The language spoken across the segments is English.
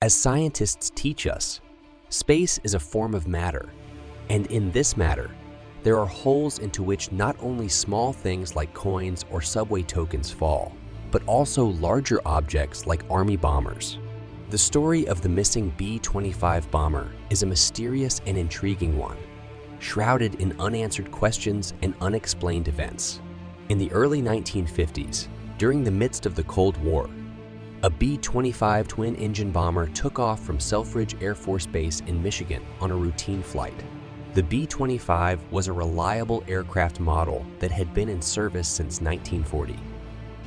As scientists teach us, space is a form of matter, and in this matter, there are holes into which not only small things like coins or subway tokens fall, but also larger objects like army bombers. The story of the missing B-25 bomber is a mysterious and intriguing one, shrouded in unanswered questions and unexplained events. In the early 1950s, during the midst of the Cold War, a B-25 twin-engine bomber took off from Selfridge Air Force Base in Michigan on a routine flight. The B-25 was a reliable aircraft model that had been in service since 1940.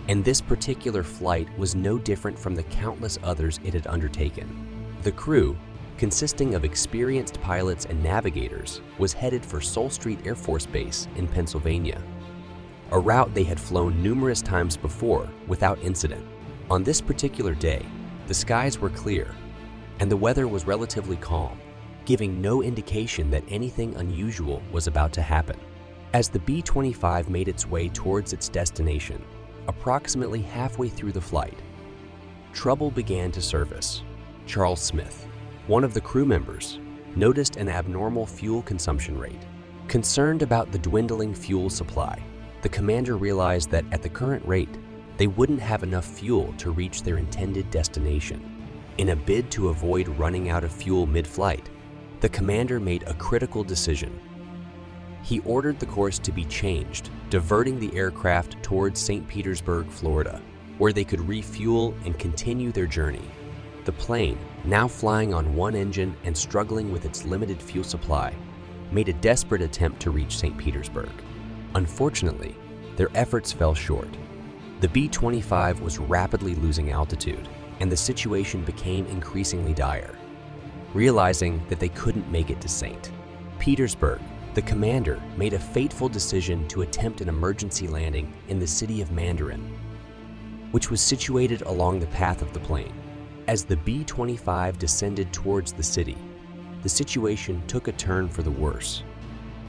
And this particular flight was no different from the countless others it had undertaken. The crew, consisting of experienced pilots and navigators, was headed for Sol Street Air Force Base in Pennsylvania, a route they had flown numerous times before without incident. On this particular day, the skies were clear, and the weather was relatively calm, giving no indication that anything unusual was about to happen. As the B-25 made its way towards its destination, approximately halfway through the flight, trouble began to surface. Charles Smith, one of the crew members, noticed an abnormal fuel consumption rate. Concerned about the dwindling fuel supply, the commander realized that at the current rate, they wouldn't have enough fuel to reach their intended destination. In a bid to avoid running out of fuel mid-flight, the commander made a critical decision. He ordered the course to be changed, diverting the aircraft towards St. Petersburg, Florida, where they could refuel and continue their journey. The plane, now flying on one engine and struggling with its limited fuel supply, made a desperate attempt to reach St. Petersburg. Unfortunately, their efforts fell short. The B-25 was rapidly losing altitude, and the situation became increasingly dire. Realizing that they couldn't make it to St. Petersburg, the commander made a fateful decision to attempt an emergency landing in the city of Mandarin, which was situated along the path of the plane. As the B-25 descended towards the city, the situation took a turn for the worse.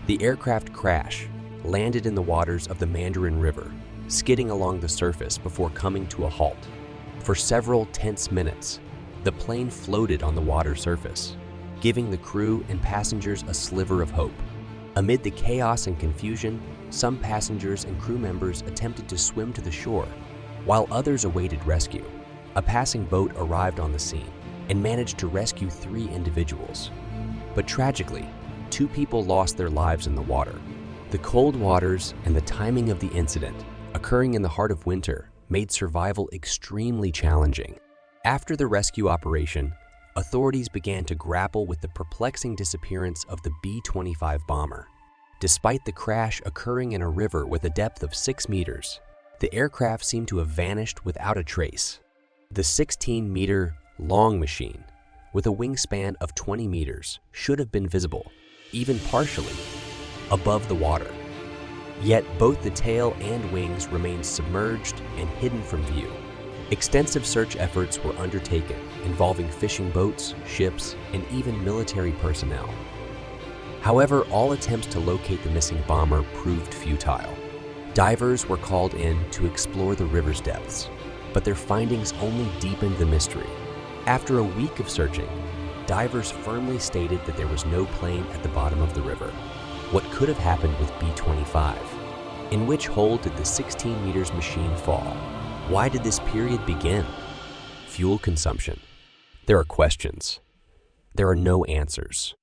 The aircraft crashed, landed in the waters of the Mandarin River, skidding along the surface before coming to a halt. For several tense minutes, the plane floated on the water surface, giving the crew and passengers a sliver of hope. Amid the chaos and confusion, some passengers and crew members attempted to swim to the shore, while others awaited rescue. A passing boat arrived on the scene and managed to rescue 3 individuals. But tragically, 2 people lost their lives in the water. The cold waters and the timing of the incident, occurring in the heart of winter, made survival extremely challenging. After the rescue operation, authorities began to grapple with the perplexing disappearance of the B-25 bomber. Despite the crash occurring in a river with a depth of 6 meters, the aircraft seemed to have vanished without a trace. The 16-meter long machine, with a wingspan of 20 meters, should have been visible, even partially, above the water. Yet both the tail and wings remained submerged and hidden from view. Extensive search efforts were undertaken, involving fishing boats, ships, and even military personnel. However, all attempts to locate the missing bomber proved futile. Divers were called in to explore the river's depths, but their findings only deepened the mystery. After a week of searching, divers firmly stated that there was no plane at the bottom of the river. What could have happened with B-25? In which hole did the 16 meters machine fall? Why did this period begin? Fuel consumption. There are questions. There are no answers.